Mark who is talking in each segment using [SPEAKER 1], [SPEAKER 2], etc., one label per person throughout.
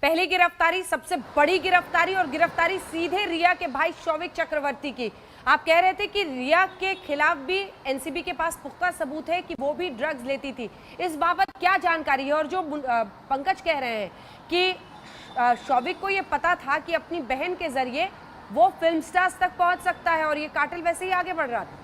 [SPEAKER 1] पहली गिरफ्तारी, सबसे बड़ी गिरफ्तारी, और गिरफ्तारी सीधे रिया के भाई शौविक चक्रवर्ती की। आप कह रहे थे कि रिया के खिलाफ भी एनसीबी के पास पुख्ता सबूत है कि वो भी ड्रग्स लेती थी। इस बाबत क्या जानकारी है? और जो पंकज कह रहे हैं कि शौविक को ये पता था कि अपनी बहन के जरिए वो फिल्म स्टार्स तक पहुंच सकता है और ये कार्टेल वैसे ही आगे बढ़ रहा था।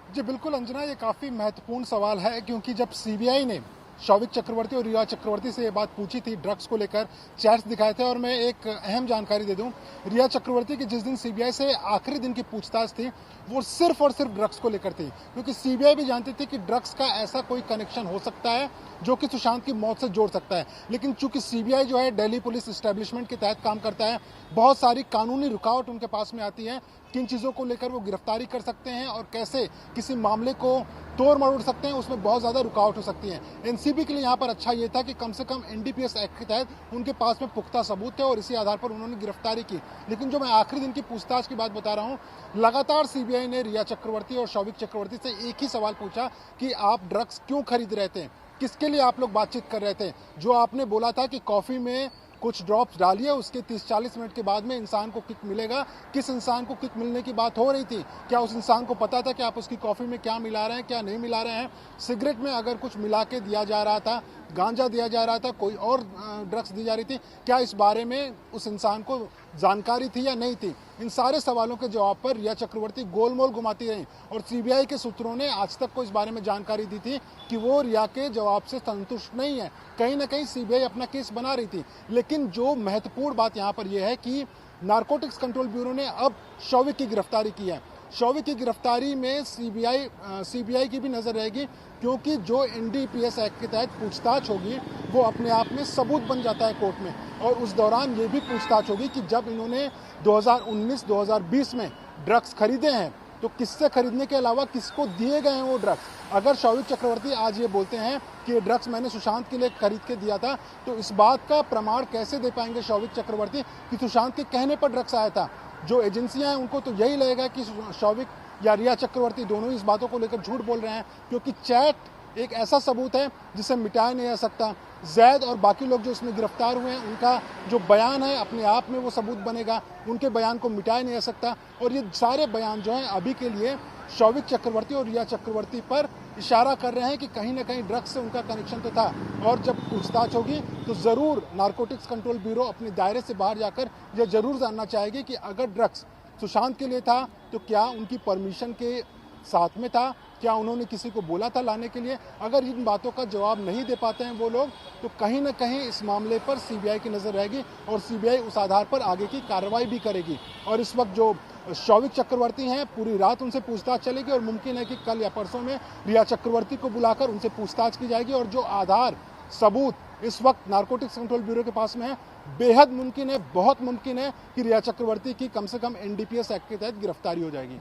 [SPEAKER 2] जी बिल्कुल अंजना, ये काफ़ी महत्वपूर्ण सवाल है क्योंकि जब सीबीआई ने शौविक चक्रवर्ती और रिया चक्रवर्ती से ये बात पूछी थी, ड्रग्स को लेकर चैट्स दिखाए थे। और मैं एक अहम जानकारी दे दूं, रिया चक्रवर्ती की जिस दिन सीबीआई से आखिरी दिन की पूछताछ थी वो सिर्फ और सिर्फ ड्रग्स को लेकर थी, क्योंकि सीबीआई भी जानती थी कि ड्रग्स का ऐसा कोई कनेक्शन हो सकता है जो कि सुशांत की मौत से जोड़ सकता है। लेकिन चूंकि सीबीआई जो है दिल्ली पुलिस एस्टेब्लिशमेंट के तहत काम करता है, बहुत सारी कानूनी रुकावट उनके पास में आती है। किन चीज़ों को लेकर वो गिरफ्तारी कर सकते हैं और कैसे किसी मामले को तोड़ मरोड़ सकते हैं, उसमें बहुत ज़्यादा रुकावट हो सकती है। एनसीबी के लिए यहाँ पर अच्छा ये था कि कम से कम एनडीपीएस एक्ट के तहत उनके पास में पुख्ता सबूत थे और इसी आधार पर उन्होंने गिरफ्तारी की। लेकिन जो मैं आखिरी दिन की पूछताछ की बात बता रहा हूँ, लगातार सीबीआई ने रिया चक्रवर्ती और शौविक चक्रवर्ती से एक ही सवाल पूछा कि आप ड्रग्स क्यों खरीद रहे थे, किसके लिए आप लोग बातचीत कर रहे थे। जो आपने बोला था कि कॉफ़ी में कुछ ड्रॉप्स डालिए, उसके 30-40 मिनट के बाद में इंसान को किक मिलेगा, किस इंसान को किक मिलने की बात हो रही थी? क्या उस इंसान को पता था कि आप उसकी कॉफ़ी में क्या मिला रहे हैं, क्या नहीं मिला रहे हैं? सिगरेट में अगर कुछ मिला के दिया जा रहा था, गांजा दिया जा रहा था, कोई और ड्रग्स दी जा रही थी, क्या इस बारे में उस इंसान को जानकारी थी या नहीं थी? इन सारे सवालों के जवाब पर रिया चक्रवर्ती गोलमोल घुमाती रही और सीबीआई के सूत्रों ने आज तक को इस बारे में जानकारी दी थी कि वो रिया के जवाब से संतुष्ट नहीं है। कहीं ना कहीं सीबीआई अपना केस बना रही थी। लेकिन जो महत्वपूर्ण बात यहाँ पर यह है कि नारकोटिक्स कंट्रोल ब्यूरो ने अब शौविक की गिरफ्तारी की है। शौविक की गिरफ्तारी में सीबीआई की भी नजर रहेगी, क्योंकि जो एनडीपीएस एक्ट के तहत पूछताछ होगी वो अपने आप में सबूत बन जाता है कोर्ट में। और उस दौरान ये भी पूछताछ होगी कि जब इन्होंने 2019-2020 में ड्रग्स खरीदे हैं तो किससे खरीदने के अलावा किसको दिए गए हैं वो ड्रग्स। अगर शौविक चक्रवर्ती आज ये बोलते हैं कि ये ड्रग्स मैंने सुशांत के लिए खरीद के दिया था, तो इस बात का प्रमाण कैसे दे पाएंगे शौविक चक्रवर्ती कि सुशांत के कहने पर ड्रग्स आया था? जो एजेंसियां हैं उनको तो यही लगेगा कि शौविक या रिया चक्रवर्ती दोनों इस बातों को लेकर झूठ बोल रहे हैं, क्योंकि चैट एक ऐसा सबूत है जिसे मिटाया नहीं जा सकता। जैद और बाकी लोग जो इसमें गिरफ्तार हुए हैं, उनका जो बयान है अपने आप में वो सबूत बनेगा, उनके बयान को मिटाया नहीं जा सकता। और ये सारे बयान जो हैं अभी के लिए शौविक चक्रवर्ती और रिया चक्रवर्ती पर इशारा कर रहे हैं कि कहीं ना कहीं ड्रग्स से उनका कनेक्शन तो था। और जब पूछताछ होगी तो ज़रूर नारकोटिक्स कंट्रोल ब्यूरो अपने दायरे से बाहर जाकर यह जरूर जानना चाहेगी कि अगर ड्रग्स सुशांत के लिए था तो क्या उनकी परमिशन के साथ में था, क्या उन्होंने किसी को बोला था लाने के लिए? अगर इन बातों का जवाब नहीं दे पाते हैं वो लोग, तो कहीं ना कहीं इस मामले पर सीबीआई की नज़र रहेगी और सीबीआई उस आधार पर आगे की कार्रवाई भी करेगी। और इस वक्त जो शौविक चक्रवर्ती हैं, पूरी रात उनसे पूछताछ चलेगी और मुमकिन है कि कल या परसों में रिया चक्रवर्ती को बुलाकर उनसे पूछताछ की जाएगी। और जो आधार सबूत इस वक्त नारकोटिक्स कंट्रोल ब्यूरो के पास में है, बेहद मुमकिन है, बहुत मुमकिन है कि रिया चक्रवर्ती की कम से कम एनडीपीएस एक्ट के तहत गिरफ्तारी हो जाएगी।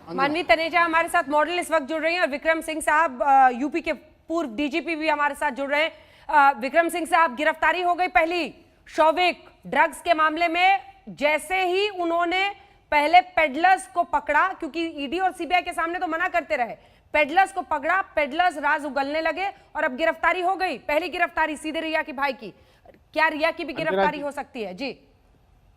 [SPEAKER 1] मानवी तनेजा हमारे साथ मॉडल इस वक्त जुड़ रही हैं और विक्रम सिंह साहब यूपी के पूर्व डीजीपी भी हमारे साथ जुड़ रहे हैं। विक्रम सिंह साहब, गिरफ्तारी हो गई पहली शौविक ड्रग्स के मामले में। जैसे ही उन्होंने पहले पेडलर्स को पकड़ा, क्योंकि ईडी और सीबीआई के सामने तो मना करते रहे, पेडलर्स को पकड़ा, पेडलर्स राज उगलने लगे और अब गिरफ्तारी हो गई। पहली गिरफ्तारी सीधे रिया के भाई की। क्या रिया की भी गिरफ्तारी हो सकती है? जी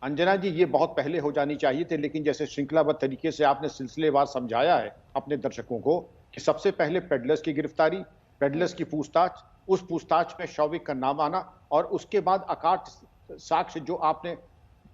[SPEAKER 3] अंजना जी, ये बहुत पहले हो जानी चाहिए थे, लेकिन जैसे श्रृंखलाबद्ध तरीके से आपने सिलसिलेवार समझाया है अपने दर्शकों को कि सबसे पहले पेडलर्स की गिरफ्तारी, पेडलर्स की पूछताछ, उस पूछताछ में शौविक का नाम आना और उसके बाद अकाट साक्ष्य जो आपने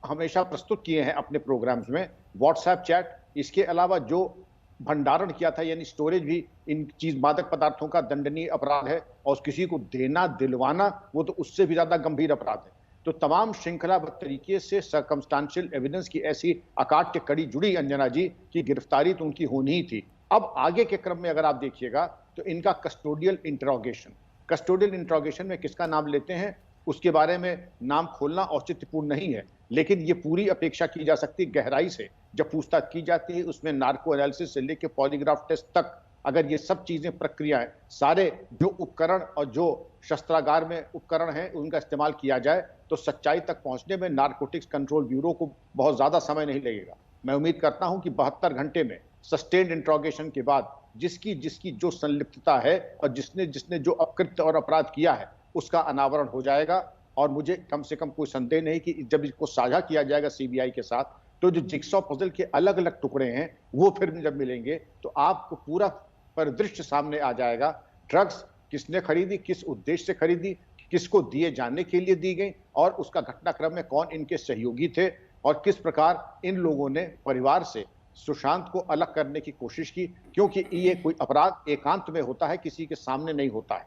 [SPEAKER 3] हमेशा प्रस्तुत किए हैं अपने प्रोग्राम्स में, व्हाट्सएप चैट, इसके अलावा जो भंडारण किया था यानी स्टोरेज भी इन चीज मादक पदार्थों का दंडनीय अपराध है और किसी को देना दिलवाना वो तो उससे भी ज्यादा गंभीर अपराध है। तो तमाम श्रृंखलाबद्ध तरीके से सर्कमस्टांशियल एविडेंस की ऐसी अकाट के कड़ी जुड़ी अंजना जी की गिरफ्तारी तो उनकी होनी ही थी। अब आगे के क्रम में अगर आप देखिएगा तो इनका कस्टोडियल इंट्रोगेशन में किसका नाम लेते हैं उसके बारे में नाम खोलना औचित्यपूर्ण नहीं है, लेकिन ये पूरी अपेक्षा की जा सकती है गहराई से जब पूछताछ की जाती है, उसमें नार्को एनालिसिस से लेकर पॉलीग्राफ टेस्ट तक अगर ये सब चीजें प्रक्रियाएं सारे जो उपकरण और जो शस्त्रागार में उपकरण हैं उनका इस्तेमाल किया जाए तो सच्चाई तक पहुंचने में नारकोटिक्स कंट्रोल ब्यूरो को बहुत ज्यादा समय नहीं लगेगा। मैं उम्मीद करता हूं कि 72 घंटे में सस्टेन्ड इंट्रोगेशन के बाद जिसकी जिसकी जो संलिप्तता है और जिसने जिसने जो अकृत्य और अपराध किया है उसका अनावरण हो जाएगा। और मुझे कम से कम कोई संदेह नहीं कि जब इसको साझा किया जाएगा सीबीआई के साथ, तो जो जिक्सॉ पजल के अलग अलग टुकड़े हैं वो फिर जब मिलेंगे तो आपको पूरा परिदृश्य सामने आ जाएगा। ड्रग्स किसने खरीदी, किस उद्देश्य से खरीदी, किसको दिए जाने के लिए दी गई, और उसका घटनाक्रम में कौन इनके सहयोगी थे, और किस प्रकार इन लोगों ने परिवार से सुशांत को अलग करने की कोशिश की, क्योंकि ये कोई अपराध एकांत में होता है, किसी के सामने नहीं होता है।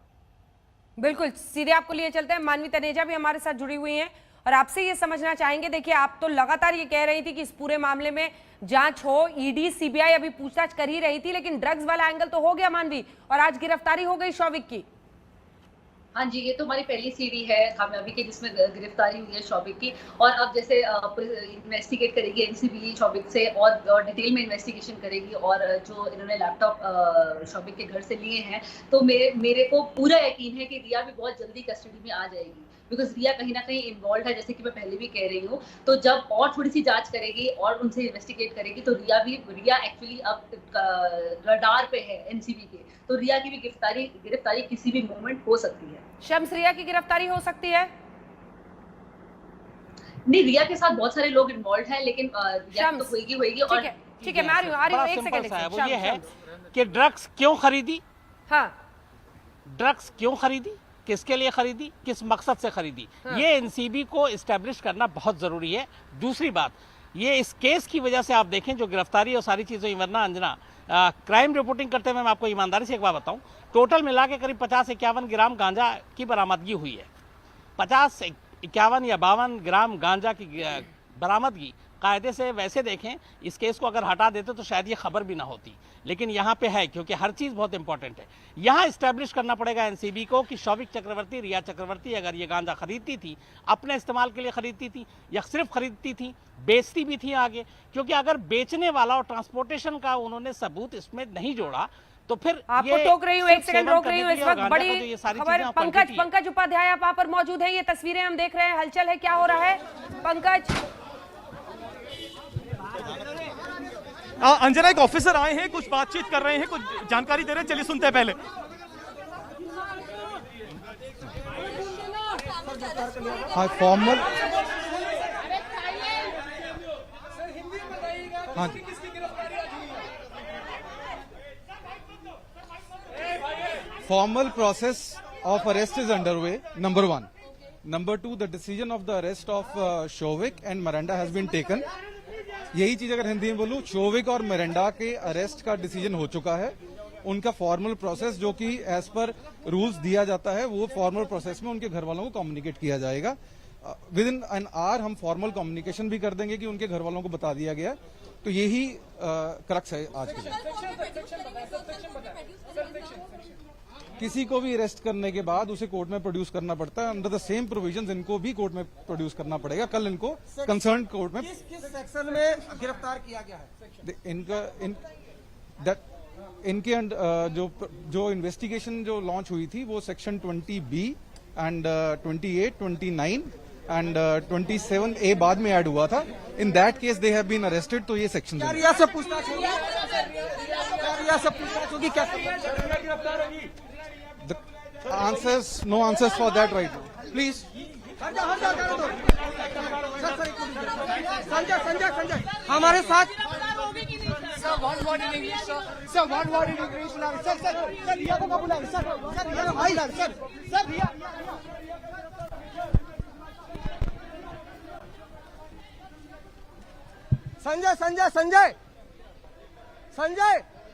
[SPEAKER 1] बिल्कुल, सीधे आपको लिए चलते हैं। मानवी तनेजा भी हमारे साथ जुड़ी हुई हैं और आपसे ये समझना चाहेंगे। देखिए, आप तो लगातार ये कह रही थी कि इस पूरे मामले में जांच हो, ईडी सीबीआई अभी पूछताछ कर ही रही थी, लेकिन ड्रग्स वाला एंगल तो हो गया मानवी, और आज गिरफ्तारी हो गई शौविक की।
[SPEAKER 4] हाँ जी, ये तो हमारी पहली सीढ़ी है कामयाबी की, जिसमें गिरफ्तारी हुई है शौविक की। और अब जैसे इन्वेस्टिगेट करेगी एनसीबी शौविक से, और डिटेल में इन्वेस्टिगेशन करेगी, और जो इन्होंने लैपटॉप शौविक के घर से लिए हैं, तो मेरे को पूरा यकीन है कि रिया भी बहुत जल्दी कस्टडी में आ जाएगी, बिकॉज रिया कहीं ना कहीं इन्वॉल्व है, जैसे कि मैं पहले भी कह रही हूँ। तो जब और थोड़ी सी जांच करेगी और उनसे इन्वेस्टिगेट करेगी, तो रिया एक्चुअली अब रडार पे है एनसीबी के, तो रिया की भी गिरफ्तारी किसी भी मोमेंट हो सकती है।
[SPEAKER 1] शम्स, रिया की गिरफ्तारी हो सकती है?
[SPEAKER 4] नहीं, रिया के साथ बहुत सारे लोग इन्वॉल्व हैं, लेकिन रिया तो होगी। और
[SPEAKER 1] ठीक है, मैं आ रही हूँ, एक सेकंड।
[SPEAKER 5] वो ये है कि ड्रग्स क्यों खरीदी,
[SPEAKER 1] हाँ,
[SPEAKER 5] ड्रग्स क्यों खरीदी, किसके लिए खरीदी, किस मकसद से खरीदी, ये एनसीबी को इस्टेब्लिश करना बहुत जरूरी है। दूसरी बात, ये इस केस की वजह से आप देखें जो गिरफ्तारी और सारी चीजें, वरना अंजना क्राइम रिपोर्टिंग करते हुए मैं आपको ईमानदारी से एक बात बताऊं, टोटल मिला के करीब 50-51 ग्राम गांजा की बरामदगी हुई है। 50-51 या 52 ग्राम गांजा की बरामदगी कायदे से वैसे देखें, इस केस को अगर हटा देते तो शायद ये खबर भी ना होती, लेकिन यहाँ पे है, क्योंकि हर चीज़ बहुत इंपॉर्टेंट है। यहाँ इस्टेब्लिश करना पड़ेगा एनसीबी को कि शौविक चक्रवर्ती, रिया चक्रवर्ती अगर ये गांजा खरीदती थी, अपने इस्तेमाल के लिए खरीदती थी या सिर्फ खरीदती थी, बेचती भी थी आगे, क्योंकि अगर बेचने वाला और ट्रांसपोर्टेशन का उन्होंने सबूत इसमें नहीं जोड़ा तो फिर
[SPEAKER 1] आपको टोक रही हूँ, एक सेकंड रोक रही हूँ। इस वक्त बड़ी खबर, पंकज उपाध्याय आप वहां पर मौजूद हैं, ये तस्वीरें हम देख रहे हैं, हलचल है, क्या हो रहा है पंकज?
[SPEAKER 6] अंजना, एक ऑफिसर आए हैं, कुछ बातचीत कर रहे हैं, कुछ जानकारी दे रहे हैं, चलिए सुनते हैं पहले।
[SPEAKER 7] हाँ, फॉर्मल, हाँ जी, formal process of arrest is underway, number 1. Number 2, the decision of the arrest of Shovik and Miranda has been taken. यही चीज अगर हिंदी में बोलूं, शोविक और मिरांडा के अरेस्ट का डिसीजन हो चुका है। उनका फॉर्मल प्रोसेस जो कि एज पर रूल्स दिया जाता है, वो फॉर्मल प्रोसेस में उनके घर वालों को कम्युनिकेट किया जाएगा। विद इन एन आवर हम फॉर्मल कम्युनिकेशन भी कर देंगे कि उनके घर वालों को बता दिया गया। तो यही क्रक्स है आज के दिन। किसी को भी अरेस्ट करने के बाद उसे कोर्ट में प्रोड्यूस करना पड़ता है। अंडर द सेम प्रोविजंस इनको भी कोर्ट में प्रोड्यूस करना पड़ेगा। कल इनको कंसर्न कोर्ट में
[SPEAKER 8] किस सेक्शन में गिरफ्तार किया गया है?
[SPEAKER 7] इनके जो इन्वेस्टिगेशन जो लॉन्च हुई थी वो section 20B and 28, 29 and 27A बाद में ऐड हुआ था। In that case they have been arrested. तो ये सेक्शन
[SPEAKER 8] क्या रिया से पूछताछ होगी? रिया से पूछताछ होगी क्या?
[SPEAKER 7] Answers, no answers for that right now. Please.
[SPEAKER 8] Sanjay हमारे साथ।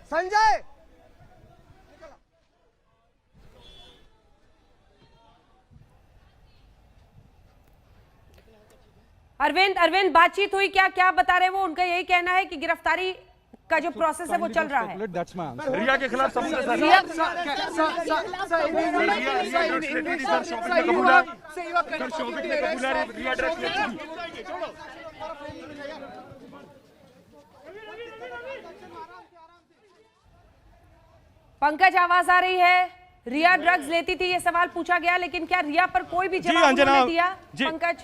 [SPEAKER 8] संजय
[SPEAKER 1] अरविंद बातचीत हुई, क्या क्या बता रहे वो? उनका यही कहना है कि गिरफ्तारी का जो प्रोसेस है वो चल रहा है।
[SPEAKER 6] रिया के खिलाफ
[SPEAKER 1] पंकज, आवाज आ रही है? रिया ड्रग्स लेती थी, ये सवाल पूछा गया, लेकिन क्या रिया पर कोई भी जवाब उन्होंने दिया? पंकज,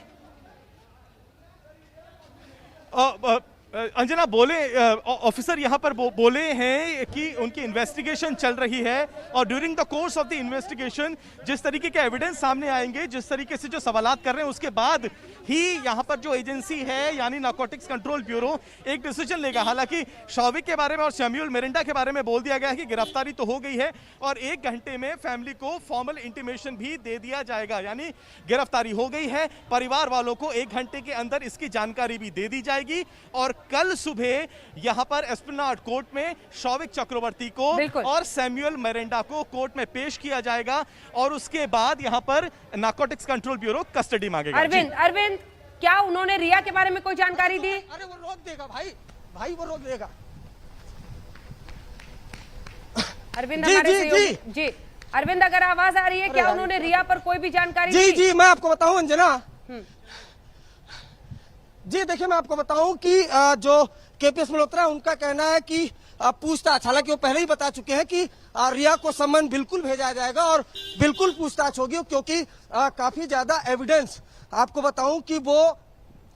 [SPEAKER 6] अंजना बोले, ऑफिसर यहाँ पर बोले हैं कि उनकी इन्वेस्टिगेशन चल रही है और during the course of the investigation जिस तरीके के एविडेंस सामने आएंगे, जिस तरीके से जो सवालात कर रहे हैं, उसके बाद ही यहाँ पर जो एजेंसी है यानी नारकोटिक्स कंट्रोल ब्यूरो एक डिसीजन लेगा। हालांकि शौविक के बारे में और सैमुअल मिरांडा के बारे में बोल दिया गया है कि गिरफ्तारी तो हो गई है और 1 घंटे में फैमिली को फॉर्मल इंटीमेशन भी दे दिया जाएगा, यानी गिरफ्तारी हो गई है। परिवार वालों को 1 घंटे के अंदर इसकी जानकारी भी दे दी जाएगी और कल सुबह यहां पर एस्प्लेनेड कोर्ट में शौविक चक्रवर्ती को और सैमुअल मिरांडा को कोर्ट में पेश किया जाएगा और उसके बाद यहां पर नारकोटिक्स कंट्रोल ब्यूरो कस्टडी मांगेगा।
[SPEAKER 1] अरविंद, क्या उन्होंने रिया के बारे में कोई जानकारी दी?
[SPEAKER 8] अरे वो रोक देगा भाई वो रोक देगा।
[SPEAKER 1] अरविंद,
[SPEAKER 8] जी
[SPEAKER 1] अरविंद, अगर आवाज आ रही है, क्या उन्होंने रिया पर कोई भी जानकारी दी?
[SPEAKER 8] जी मैं आपको बताऊं अंजना जी, देखिए मैं आपको बताऊं कि जो केपीएस मल्होत्रा, उनका कहना है कि पूछताछ, हालांकि वो पहले ही बता चुके हैं कि रिया को सम्मन बिल्कुल भेजा जाएगा और बिल्कुल पूछताछ होगी, क्योंकि काफी ज्यादा एविडेंस आपको बताऊं कि वो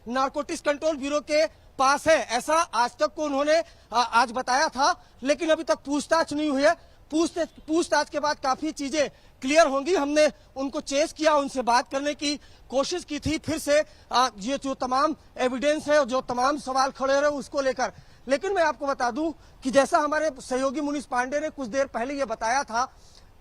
[SPEAKER 8] नारकोटिक्स कंट्रोल ब्यूरो के पास है, ऐसा आज तक को उन्होंने आज बताया था, लेकिन अभी तक पूछताछ नहीं हुई है। पूछताछ के बाद काफी चीजें क्लियर होंगी। हमने उनको चेस किया, उनसे बात करने की कोशिश की थी, फिर से ये जो तमाम एविडेंस है, जो तमाम सवाल खड़े रहे उसको लेकर। लेकिन मैं आपको बता दूं कि जैसा हमारे सहयोगी मुनीष पांडे ने कुछ देर पहले ये बताया था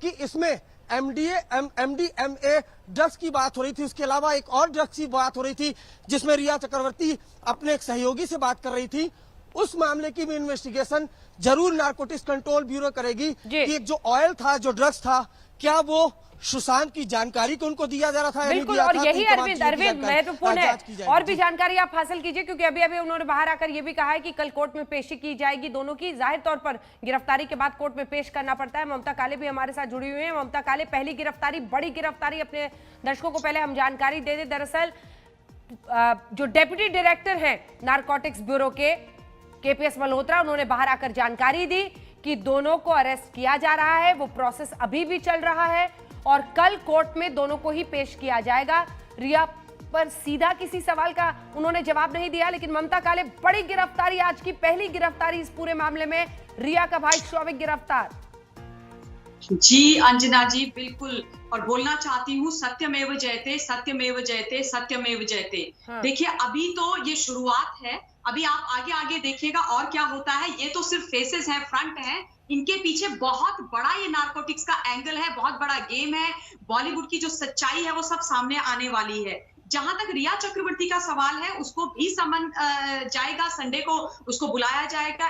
[SPEAKER 8] कि इसमें MDMA ड्रग्स की बात हो रही थी, उसके अलावा एक और ड्रग्स की बात हो रही थी जिसमें रिया चक्रवर्ती अपने एक सहयोगी से बात कर रही थी। उस मामले की भी इन्वेस्टिगेशन जरूर नारकोटिक्स कंट्रोल ब्यूरो करेगी कि एक जो ऑयल था, जो ड्रग्स था, क्या वो सुशांत की जानकारी को उनको दिया जा रहा था?
[SPEAKER 1] बिल्कुल, और यही अरविंद महत्वपूर्ण है। और भी जानकारी आप हासिल कीजिए, क्योंकि अभी अभी उन्होंने बाहर आकर ये भी कहा है कि कल कोर्ट में पेशी की जाएगी दोनों की। जाहिर तौर पर गिरफ्तारी के बाद कोर्ट में पेश करना पड़ता है। ममता काले भी हमारे साथ जुड़ी हुई है। ममता काले, पहली गिरफ्तारी, बड़ी गिरफ्तारी, अपने दर्शकों को पहले हम जानकारी दे दें। दरअसल जो डेप्यूटी डायरेक्टर है नारकोटिक्स ब्यूरो के, केपीएस मल्होत्रा, उन्होंने बाहर आकर जानकारी दी कि दोनों को अरेस्ट किया जा रहा है। वो प्रोसेस अभी भी चल रहा है और कल कोर्ट में दोनों को ही पेश किया जाएगा। रिया पर सीधा किसी सवाल का उन्होंने जवाब नहीं दिया, लेकिन ममता काले, बड़ी गिरफ्तारी, आज की पहली गिरफ्तारी इस पूरे मामले में, रिया का भाई शौविक गिरफ्तार।
[SPEAKER 9] जी अंजना जी, बिल्कुल, और बोलना चाहती हूँ सत्यमेव जयते, सत्यमेव जयते, सत्यमेव जयते। देखिए अभी तो ये शुरुआत है, अभी आप आगे आगे देखिएगा और क्या होता है। ये तो सिर्फ फेसेस हैं, फ्रंट है, इनके पीछे बहुत बड़ा ये नारकोटिक्स का एंगल है, बहुत बड़ा गेम है। बॉलीवुड की जो सच्चाई है वो सब सामने आने वाली है। जहां तक रिया चक्रवर्ती का सवाल है, उसको भी समन जाएगा, संडे को उसको बुलाया जाएगा,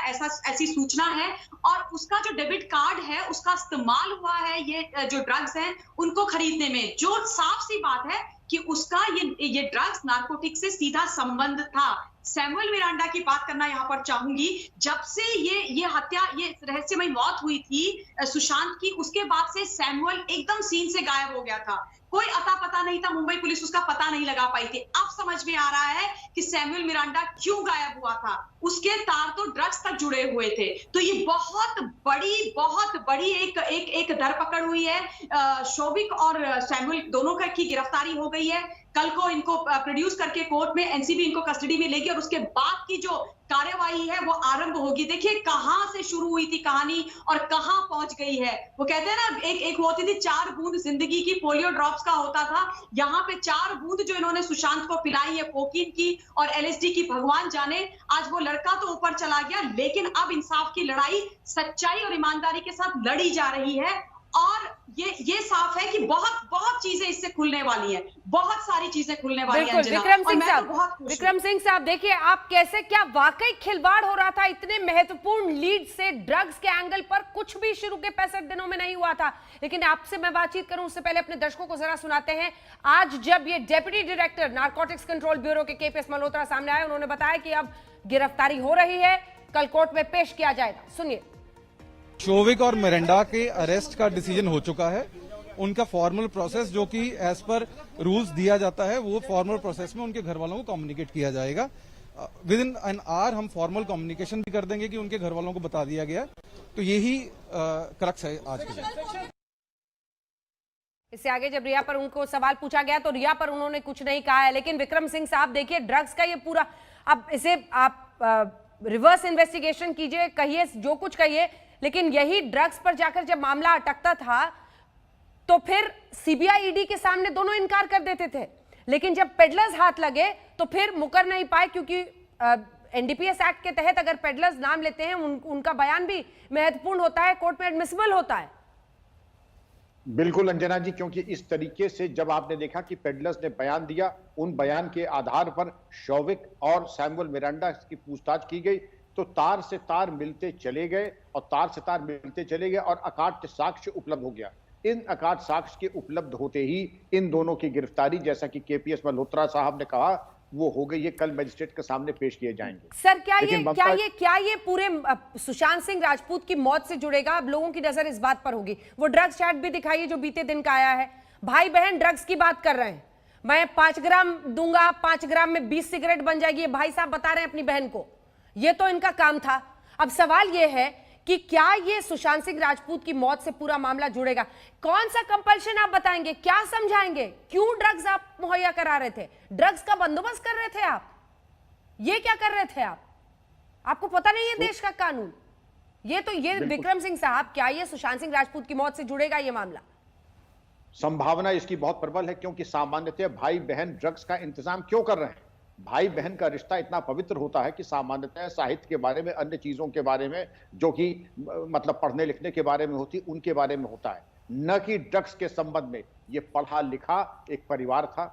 [SPEAKER 9] ऐसी सूचना है। और उसका जो डेबिट कार्ड है, उसका इस्तेमाल हुआ है ये जो ड्रग्स हैं उनको खरीदने में, जो साफ सी बात है कि उसका ये ड्रग्स नारकोटिक्स से सीधा संबंध था। सैमुअल मिरांडा की बात करना यहाँ पर चाहूंगी। जब से ये हत्या, ये रहस्यमयी मौत हुई थी सुशांत की, उसके बाद से सैमुअल एकदम सीन से गायब हो गया था। कोई अता पता नहीं था, मुंबई पुलिस उसका पता नहीं लगा पाई थी। अब समझ में आ रहा है कि सैमुअल मिरांडा क्यों गायब हुआ था। उसके तार तो ड्रग्स तक जुड़े हुए थे। तो ये बहुत बड़ी एक धरपकड़ हुई है। शौविक और सैमुअल दोनों की गिरफ्तारी हो गई है। कल को इनको प्रोड्यूस करके कोर्ट में एनसीबी इनको कस्टडी में लेगी और उसके बाद की जो कार्यवाही है वो आरंभ होगी। देखिए कहां से शुरू हुई थी कहानी और कहां पहुंच गई है। वो कहते हैं ना, एक होती थी 4 बूंद जिंदगी की, पोलियो ड्रॉप्स का होता था। यहाँ पे 4 बूंद जो इन्होंने सुशांत को पिलाई है, कोकीन की और LSD की, भगवान जाने। आज वो लड़का तो ऊपर चला गया, लेकिन अब इंसाफ की लड़ाई सच्चाई और ईमानदारी के साथ लड़ी जा रही है। और ये साफ है कि बहुत चीजें इससे खुलने वाली हैं, बहुत सारी चीजें खुलने वाली हैं।
[SPEAKER 1] विक्रम सिंह साहब, देखिए आप कैसे, क्या वाकई खिलवाड़ हो रहा था इतने महत्वपूर्ण लीड से? ड्रग्स के एंगल पर कुछ भी शुरू के 65 दिनों में नहीं हुआ था। लेकिन आपसे मैं बातचीत करूं उससे पहले अपने दर्शकों को जरा सुनाते हैं। आज जब ये deputy director narcotics control bureau के केपीएस मल्होत्रा सामने आए, उन्होंने बताया कि अब गिरफ्तारी हो रही है, कल कोर्ट में पेश किया जाएगा। सुनिए।
[SPEAKER 7] शौविक और मिरांडा के अरेस्ट का डिसीजन हो चुका है। उनका फॉर्मल प्रोसेस, जो कि एज पर रूल्स दिया जाता है, वो फॉर्मल प्रोसेस में उनके घर वालों को कम्युनिकेट किया जाएगा। विद इन एन आवर हम फॉर्मल कम्युनिकेशन भी कर देंगे कि उनके घर वालों को बता दिया गया। तो यही क्रक्स है आज के दिन।
[SPEAKER 1] इससे आगे जब रिया पर उनको सवाल पूछा गया तो रिया पर उन्होंने कुछ नहीं कहा है। लेकिन विक्रम सिंह साहब देखिए, ड्रग्स का ये पूरा, अब इसे आप रिवर्स इन्वेस्टिगेशन कीजिए, कहिए जो कुछ कहिए, लेकिन यही ड्रग्स पर जाकर जब मामला अटकता था तो फिर सीबीआई ईडी के सामने दोनों इनकार कर देते थे, लेकिन जब पेडलर्स हाथ लगे तो फिर मुकर नहीं पाए, क्योंकि एनडीपीएस एक्ट के तहत अगर पेडलर्स नाम लेते हैं उनका बयान भी महत्वपूर्ण होता है, कोर्ट में एडमिसिबल होता है।
[SPEAKER 3] बिल्कुल अंजना जी, क्योंकि इस तरीके से जब आपने देखा कि पेडलर्स ने बयान दिया, उन बयान के आधार पर शौविक और सैमुअल मिरांडा की पूछताछ की गई, तो तार से तार मिलते चले गए और तार से तार मिलते चले गए और अकाट्य साक्ष्य उपलब्ध हो गया। इन अकाट्य साक्ष्य के उपलब्ध होते ही इन दोनों की गिरफ्तारी, जैसा कि केपीएस मल्होत्रा साहब ने कहा, वो हो गई। ये कल मजिस्ट्रेट के सामने पेश किए जाएंगे।
[SPEAKER 1] सर क्या ये पूरे सुशांत सिंह राजपूत की मौत से जुड़ेगा? अब लोगों की नजर इस बात पर होगी। वो ड्रग्स चैट भी दिखाइए जो बीते दिन का आया है, भाई बहन ड्रग्स की बात कर रहे हैं, मैं 5 ग्राम दूंगा, 5 ग्राम में 20 सिगरेट बन जाएगी, ये भाई साहब बता रहे हैं अपनी बहन को। ये तो इनका काम था। अब सवाल ये है कि क्या ये सुशांत सिंह राजपूत की मौत से पूरा मामला जुड़ेगा? कौन सा कंपल्शन आप बताएंगे, क्या समझाएंगे, क्यों ड्रग्स आप मुहैया करा रहे थे, ड्रग्स का बंदोबस्त कर रहे थे आप, ये क्या कर रहे थे आप? आपको पता नहीं है देश का कानून? ये विक्रम सिंह साहब, क्या ये सुशांत सिंह राजपूत की मौत से जुड़ेगा ये मामला?
[SPEAKER 3] संभावना इसकी बहुत प्रबल है, क्योंकि सामान्यतः भाई बहन ड्रग्स का इंतजाम क्यों कर रहे हैं? भाई बहन का रिश्ता इतना पवित्र होता है कि सामान्यतः साहित्य के बारे में, अन्य चीजों के बारे में, जो कि मतलब पढ़ने लिखने के बारे में होती, उनके बारे में होता है, न कि ड्रग्स के संबंध में। ये पढ़ा लिखा एक परिवार था,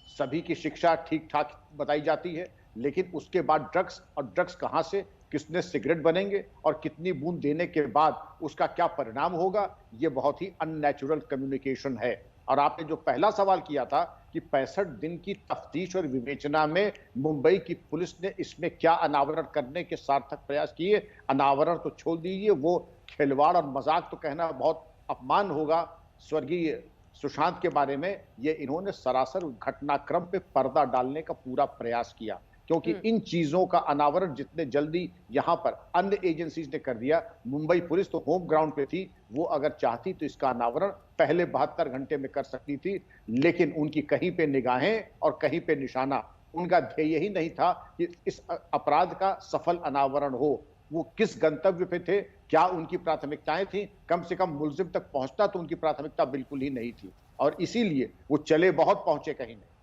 [SPEAKER 3] सभी की शिक्षा ठीक ठाक बताई जाती है, लेकिन उसके बाद ड्रग्स, और ड्रग्स कहां से, किसने सिगरेट बनेंगे और कितनी बूंद देने के बाद उसका क्या परिणाम होगा, ये बहुत ही अननेचुरल कम्युनिकेशन है। और आपने जो पहला सवाल किया था कि 65 दिन की तफ्तीश और विवेचना में मुंबई की पुलिस ने इसमें क्या अनावरण करने के सार्थक प्रयास किए, अनावरण तो छोड़ दीजिए, वो खिलवाड़ और मजाक तो कहना बहुत अपमान होगा स्वर्गीय सुशांत के बारे में। ये इन्होंने सरासर घटनाक्रम पे पर्दा डालने का पूरा प्रयास किया, क्योंकि इन चीजों का अनावरण जितने जल्दी यहां पर अन्य एजेंसीज ने कर दिया, मुंबई पुलिस तो होम ग्राउंड पे थी, वो अगर चाहती तो इसका अनावरण पहले 72 घंटे में कर सकती थी, लेकिन उनकी कहीं पे निगाहें और कहीं पे निशाना, उनका ध्येय ही नहीं था कि इस अपराध का सफल अनावरण हो। वो किस गंतव्य पे थे, क्या उनकी प्राथमिकताएं थी? कम से कम मुलजिम तक पहुंचता तो उनकी प्राथमिकता बिल्कुल ही नहीं थी, और इसीलिए वो चले बहुत, पहुंचे कहीं नहीं।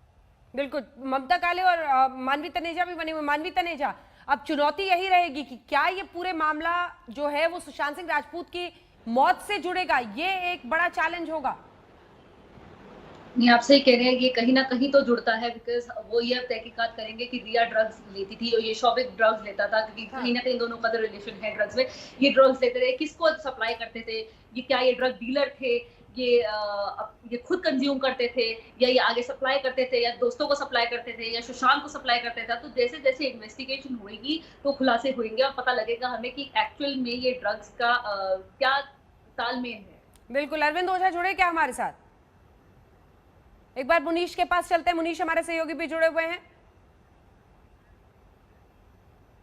[SPEAKER 1] बिल्कुल, ममता काले और मानवी तनेजा भी बने हुए। मानवी तनेजा, अब चुनौती यही रहेगी कि क्या ये पूरे मामला जो है वो सुशांत सिंह राजपूत की मौत से जुड़ेगा? ये एक बड़ा चैलेंज होगा।
[SPEAKER 4] नहीं, आप सही कह रहे हैं, ये कहीं ना कहीं तो जुड़ता है, बिकॉज वो ये तहकीकात करेंगे कि रिया ड्रग्स लेती थी और ये शौविक ड्रग्स लेता था, क्योंकि कहीं ना कहीं दोनों का रिलेशन है ड्रग्स में। ये ड्रग्स लेते थे, किसको सप्लाई करते थे, ये क्या ये ड्रग डीलर थे, ये खुद कंज्यूम करते थे, या ये आगे सप्लाई करते थे, या दोस्तों को सप्लाई करते थे, या सुशांत को सप्लाई करते थे? तो जैसे जैसे इन्वेस्टिगेशन होगी तो खुलासे होंगे और पता लगेगा हमें कि एक्चुअल में ये ड्रग्स का क्या तालमेल है।
[SPEAKER 1] बिल्कुल, अरविंद ओझा जुड़े क्या हमारे साथ? एक बार मुनीश के पास चलते हैं। मुनीश हमारे सहयोगी भी जुड़े हुए हैं।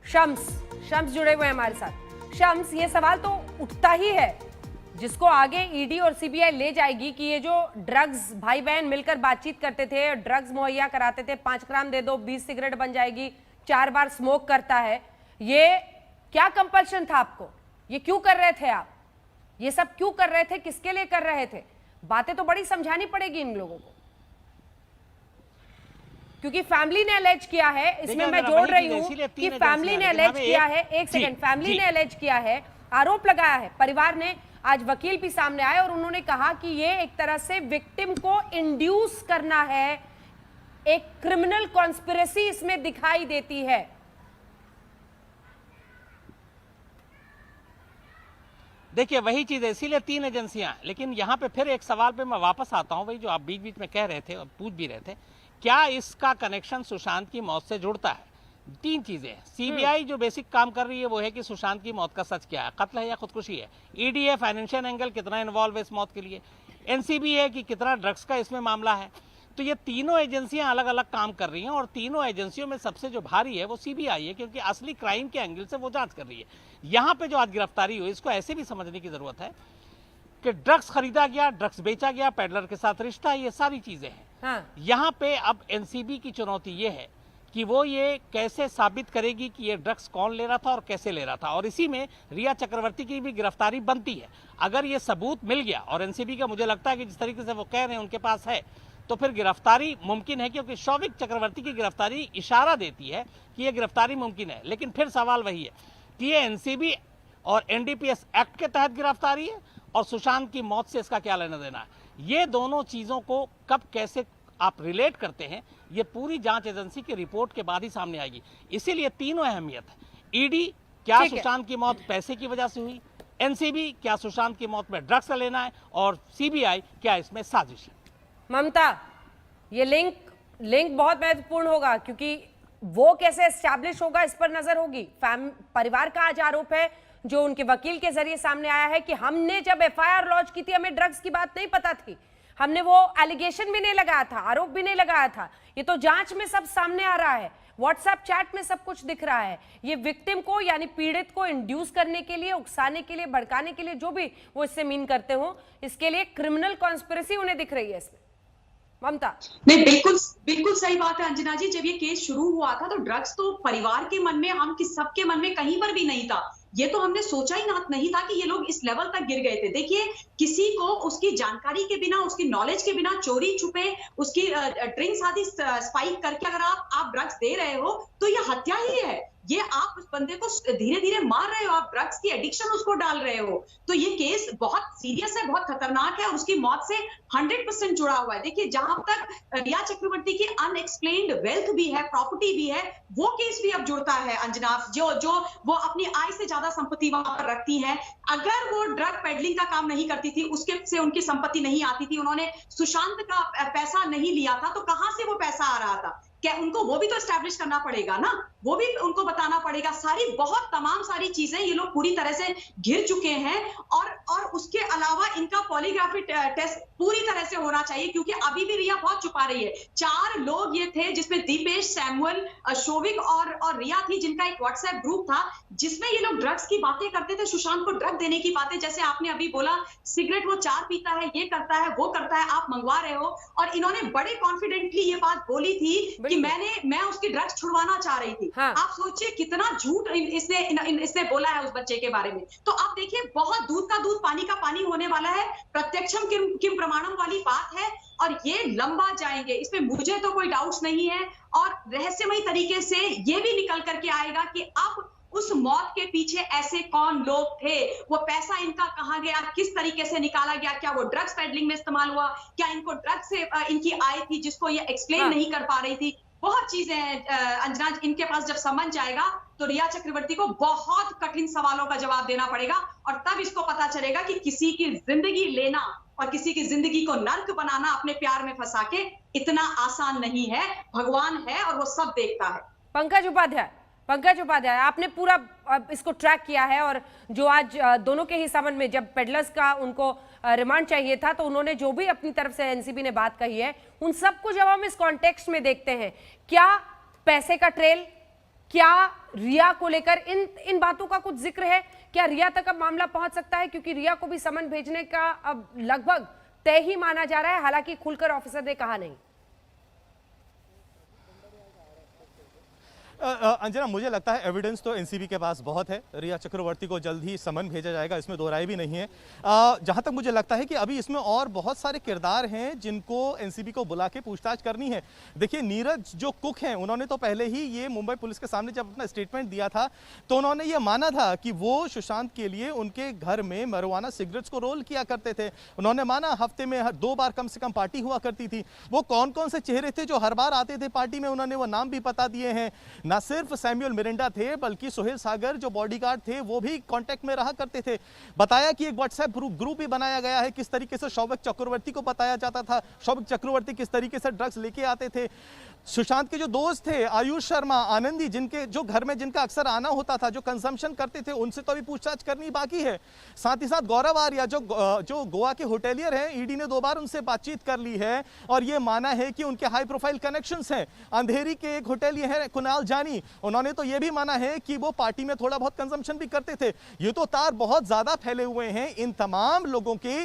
[SPEAKER 1] शम्स जुड़े हुए हैं हमारे साथ। शम्स, ये सवाल तो उठता ही है, जिसको आगे ईडी और सीबीआई ले जाएगी, कि ये जो ड्रग्स भाई बहन मिलकर बातचीत करते थे, ड्रग्स मुहैया कराते थे, 5 ग्राम दे दो 20 सिगरेट बन जाएगी, 4 बार स्मोक करता है, ये क्या कंपल्शन था आपको? ये क्यों कर रहे थे आप? ये सब क्यों कर रहे थे, किसके लिए कर रहे थे? बातें तो बड़ी समझानी पड़ेगी इन लोगों को, क्योंकि फैमिली ने अलेज किया है, इसमें मैं जोड़ रही हूं कि फैमिली ने अलेज किया है, एक सेकंड, फैमिली ने अलेज किया है, आरोप लगाया है परिवार ने। आज वकील भी सामने आए और उन्होंने कहा कि ये एक तरह से विक्टिम को इंड्यूस करना है, एक क्रिमिनल कॉन्स्पिरेसी इसमें दिखाई देती है।
[SPEAKER 5] देखिए वही चीज है, इसीलिए 3 एजेंसियां। लेकिन यहाँ पे फिर एक सवाल पे मैं वापस आता हूँ, वही जो आप बीच बीच में कह रहे थे और पूछ भी रहे थे, क्या इसका कनेक्शन सुशांत की मौत से जुड़ता है? 3 चीजें। सीबीआई जो बेसिक काम कर रही है वो है कि सुशांत की मौत का सच क्या है, कत्ल है या खुदकुशी है। ईडी है, फाइनेंशियल एंगल कितना इन्वॉल्व है इस मौत के लिए। एनसीबी है कि कितना ड्रग्स का इसमें मामला है। तो ये तीनों एजेंसियां अलग अलग काम कर रही हैं, और तीनों एजेंसियों में सबसे जो भारी है वो सीबीआई है, क्योंकि असली क्राइम के एंगल से वो जांच कर रही है। यहाँ पे जो आज गिरफ्तारी हुई, इसको ऐसे भी समझने की जरूरत है कि ड्रग्स खरीदा गया, ड्रग्स बेचा गया, पेडलर के साथ रिश्ता, ये सारी चीजें हैं।
[SPEAKER 1] हाँ।
[SPEAKER 5] यहाँ पे अब एनसीबी की चुनौती ये है कि वो ये कैसे साबित करेगी कि ये ड्रग्स कौन ले रहा था और कैसे ले रहा था, और इसी में रिया चक्रवर्ती की भी गिरफ्तारी बनती है। अगर ये सबूत मिल गया, और एनसीबी का मुझे लगता है कि जिस तरीके से वो कह रहे हैं उनके पास है, तो फिर गिरफ्तारी मुमकिन है, क्योंकि शौविक चक्रवर्ती की गिरफ्तारी इशारा देती है कि ये गिरफ्तारी मुमकिन है। लेकिन फिर सवाल वही है कि ये एनसीबी और एनडीपीएस एक्ट के तहत गिरफ्तारी है और सुशांत की मौत से इसका क्या लेना देना है। ये दोनों चीजों को कब कैसे आप रिलेट करते हैं, ये पूरी जांच एजेंसी की रिपोर्ट के बाद ही सामने आएगी। इसीलिए तीनों अहमियत है। ईडी, क्या सुशांत की मौत पैसे की वजह से हुई, एनसीबी, क्या सुशांत की मौत में ड्रग्स का लेना है, और सीबीआई, क्या इसमें साजिश है।
[SPEAKER 1] ममता, ये लिंक बहुत महत्वपूर्ण होगा, क्योंकि वो कैसे एस्टैब्लिश होगा इस पर नजर होगी। परिवार का आज आरोप है, जो उनके वकील के जरिए सामने आया है, कि हमने जब एफआईआर लॉन्च की थी हमें ड्रग्स की बात नहीं पता थी, हमने वो एलिगेशन भी नहीं लगाया था, आरोप भी नहीं लगाया था। ये तो जांच में सब सामने आ रहा है, व्हाट्सएप चैट में सब कुछ दिख रहा है। ये विक्टिम को यानी पीड़ित को इंड्यूस करने के लिए, उकसाने के लिए, भड़काने के लिए, जो भी वो इससे मीन करते हो, इसके लिए क्रिमिनल कॉन्स्पिरेसी उन्हें दिख रही है इसमें। ममता,
[SPEAKER 9] नहीं, बिल्कुल सही बात है अंजना जी। जब ये केस शुरू हुआ था तो ड्रग्स तो परिवार के मन में, हम सबके मन में कहीं पर भी नहीं था। ये तो हमने सोचा ही नहीं था कि ये लोग इस लेवल तक गिर गए थे। देखिए, किसी को उसकी जानकारी के बिना, उसकी नॉलेज के बिना, चोरी छुपे उसकी ड्रिंक्स आदि स्पाइक करके अगर आप ड्रग्स दे रहे हो तो ये हत्या ही है। ये आप उस बंदे को धीरे धीरे मार रहे हो, आप ड्रग्स की एडिक्शन उसको डाल रहे हो। तो ये केस बहुत सीरियस है, बहुत खतरनाक है, और उसकी मौत से 100% जुड़ा हुआ है। देखिए, जहां तक रिया चक्रवर्ती की अनएक्सप्लेन्ड वेल्थ भी है, प्रॉपर्टी भी है, वो केस भी अब जुड़ता है अंजना। जो वो अपनी आय से ज्यादा संपत्ति वहां पर रखती हैं। अगर वो ड्रग पेडलिंग का काम नहीं करती थी, उसके से उनकी संपत्ति नहीं आती थी, उन्होंने सुशांत का पैसा नहीं लिया था, तो कहां से वो पैसा आ रहा था? क्या उनको वो भी तो एस्टैब्लिश करना पड़ेगा ना, वो भी उनको बताना पड़ेगा। तमाम सारी चीजें ये लोग पूरी तरह से घिर चुके हैं। और उसके अलावा इनका पॉलीग्राफी टेस्ट पूरी तरह से होना चाहिए, क्योंकि अभी भी रिया बहुत छुपा रही है। 4 लोग ये थे, जिसमें दीपेश, सैमुअल, शौविक और रिया थी, जिनका एक व्हाट्सएप ग्रुप था, जिसमें ये लोग ड्रग्स की बातें करते थे, सुशांत को ड्रग देने की बातें। जैसे आपने अभी बोला, सिगरेट वो 4 पीता है, ये करता है, वो करता है, आप मंगवा रहे हो। और इन्होंने बड़े कॉन्फिडेंटली ये बात बोली थी कि मैं उसकी ड्रग्स छुड़वाना चाह रही थी। हाँ। आप सोचिए कितना झूठ इसने बोला है उस बच्चे के बारे में। तो आप देखिए, बहुत दूध का दूध, पानी का पानी होने वाला है। प्रत्यक्षम किम प्रमाणम वाली बात है, और ये लंबा जाएंगे, इसमें मुझे तो कोई डाउट नहीं है। और रहस्यमयी तरीके से ये भी निकल करके आएगा कि अब उस मौत के पीछे ऐसे कौन लोग थे, वो पैसा इनका कहां गया, किस तरीके से निकाला गया, क्या वो ड्रग्स पेडलिंग में इस्तेमाल हुआ, क्या इनको ड्रग्स से इनकी आय थी जिसको ये एक्सप्लेन नहीं कर पा रही थी। बहुत चीजें हैं अंजना। इनके पास जब समझ आएगा तो रिया चक्रवर्ती को बहुत कठिन सवालों का जवाब देना पड़ेगा, और तब इसको पता चलेगा कि किसी की जिंदगी लेना और किसी की जिंदगी को नर्क बनाना अपने प्यार में फंसा के इतना आसान नहीं है। भगवान है और वो सब देखता है।
[SPEAKER 1] पंकज उपाध्याय, आपने पूरा इसको ट्रैक किया है, और जो आज दोनों के ही संबंध में जब पेडलर्स का उनको रिमांड चाहिए था, तो उन्होंने जो भी अपनी तरफ से एनसीबी ने बात कही है, उन सबको जब हम इस कॉन्टेक्स्ट में देखते हैं, क्या पैसे का ट्रेल, क्या रिया को लेकर इन बातों का कुछ जिक्र है? क्या रिया तक अब मामला पहुंच सकता है? क्योंकि रिया को भी समन भेजने का अब लगभग तय ही माना जा रहा है, हालांकि खुलकर ऑफिसर ने कहा नहीं।
[SPEAKER 6] अंजना, मुझे लगता है एविडेंस तो एनसीबी के पास बहुत है। रिया चक्रवर्ती को जल्द ही समन भेजा जाएगा, इसमें दो राय भी नहीं है। जहां तक मुझे लगता है कि अभी इसमें और बहुत सारे किरदार हैं जिनको एनसीबी को बुला के पूछताछ करनी है। देखिए, नीरज जो कुक हैं, उन्होंने तो पहले ही ये मुंबई पुलिस के सामने जब अपना स्टेटमेंट दिया था, तो उन्होंने ये माना था कि वो सुशांत के लिए उनके घर में marijuana सिगरेट्स को रोल किया करते थे। उन्होंने माना हफ्ते में 2 बार कम से कम पार्टी हुआ करती थी। वो कौन कौन से चेहरे थे जो हर बार आते थे पार्टी में, उन्होंने वो नाम भी बता दिए हैं। ना सिर्फ सैमुअल मिरांडा थे, बल्कि सुहेल सागर जो बॉडीगार्ड थे वो भी कांटेक्ट में रहा करते थे। बताया कि एक व्हाट्सएप ग्रुप भी बनाया गया है, किस तरीके से शौविक चक्रवर्ती को बताया जाता था, शौविक चक्रवर्ती किस तरीके से ड्रग्स लेके आते थे। सुशांत के जो दोस्त थे, आयुष शर्मा, आनंदी, जिनके जो घर में जिनका अक्सर आना होता था, जो कंजम्पशन करते थे, उनसे तो अभी पूछताछ करनी बाकी है। साथ ही साथ गौरव आर्या जो गोवा के होटेलियर हैं, ईडी ने 2 बार उनसे बातचीत कर ली है और ये माना है कि उनके हाई प्रोफाइल कनेक्शंस हैं। अंधेरी के एक होटेलियर हैं कुणाल जानी, उन्होंने तो ये भी माना है कि वो पार्टी में थोड़ा बहुत कंजम्पशन भी करते थे। ये तो तार बहुत ज्यादा फैले हुए हैं। इन तमाम लोगों के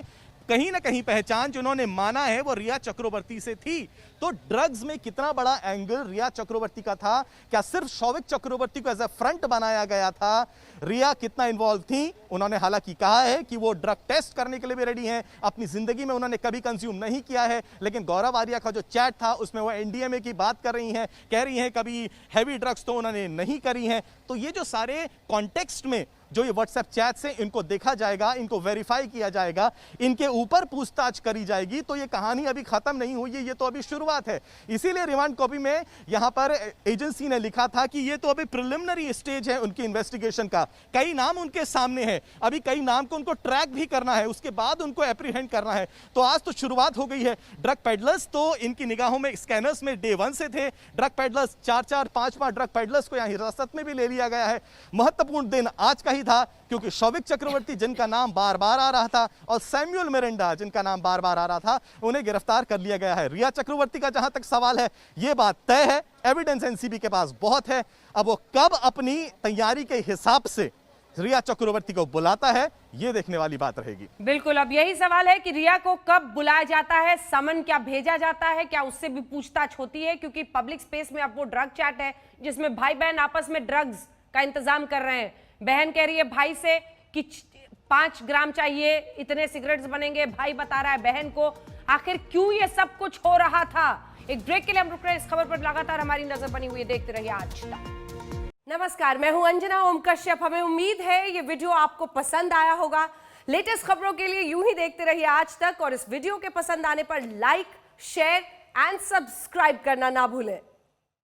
[SPEAKER 6] कहीं ना कहीं पहचान जो उन्होंने माना है वो रिया चक्रवर्ती से थी। तो ड्रग्स में कितना बड़ा एंगल रिया चक्रवर्ती का था? क्या सिर्फ शौविक चक्रवर्ती को एज ए फ्रंट बनाया गया था? रिया कितना इन्वॉल्व थी? उन्होंने हालांकि कहा है कि वो ड्रग टेस्ट करने के लिए भी रेडी हैं। अपनी जिंदगी में उन्होंने कभी कंज्यूम नहीं किया है, लेकिन गौरव आर्या का जो चैट था उसमें वो एनडीएमए की बात कर रही हैं, कह रही हैं कभी हैवी ड्रग्स तो उन्होंने नहीं करी हैं। तो ये जो सारे कॉन्टेक्स्ट में जो ये व्हाट्सएप चैट से इनको देखा जाएगा, इनको वेरीफाई किया जाएगा, इनके ऊपर पूछताछ करी जाएगी। तो ये कहानी अभी खत्म नहीं हुई है, ये तो अभी शुरुआत है। इसीलिए रिमांड कॉपी में यहां पर एजेंसी ने लिखा था कि ये तो अभी प्रिलिमिनरी स्टेज है उनकी इन्वेस्टिगेशन का। कई नाम उनके सामने है, अभी कई नाम को उनको ट्रैक भी करना है, उसके बाद उनको एप्रीहेंड करना है। तो आज तो शुरुआत हो गई है। ड्रग पेडलर्स तो इनकी निगाहों में स्कैनर्स में डे 1 से थे। ड्रग पेडलर्स 4-4, 5-5 ड्रग पेडलर्स को यहां हिरासत में भी ले लिया गया है। महत्वपूर्ण दिन आज का ही था, क्योंकि शौविक चक्रवर्ती जिनका नाम बार बार आ रहा था और सैमुअल मिरांडा जिनका नाम बार बार आ रहा था, उन्हें गिरफ्तार कर लिया गया है। रिया चक्रवर्ती का जहां तक सवाल है, यह बात तय है, एविडेंस एनसीबी के पास बहुत है। अब वो कब अपनी तैयारी के हिसाब से रिया चक्रवर्ती को बुलाता है, यह देखने वाली बात रहेगी।
[SPEAKER 1] बिल्कुल, अब यही सवाल है कि रिया को कब बुलाया जाता है, समन क्या भेजा जाता है, क्या उससे भी पूछताछ होती है? क्योंकि पब्लिक स्पेस में अब वो ड्रग चैट है जिसमें भाई बहन आपस में ड्रग्स का इंतजाम कर रहे हैं। बहन कह रही है भाई से कि 5 ग्राम चाहिए, इतने सिगरेट्स बनेंगे। भाई बता रहा है बहन को। आखिर क्यों ये सब कुछ हो रहा था? एक ब्रेक के लिए हम रुक रहे हैं। इस खबर पर लगातार हमारी नजर बनी हुई है, देखते रहिए आज तक। नमस्कार, मैं हूं अंजना ओम कश्यप। हमें उम्मीद है ये वीडियो आपको पसंद आया होगा। लेटेस्ट खबरों के लिए यूं ही देखते रहिए आज तक, और इस वीडियो के पसंद आने पर लाइक, शेयर एंड सब्सक्राइब करना ना भूलें।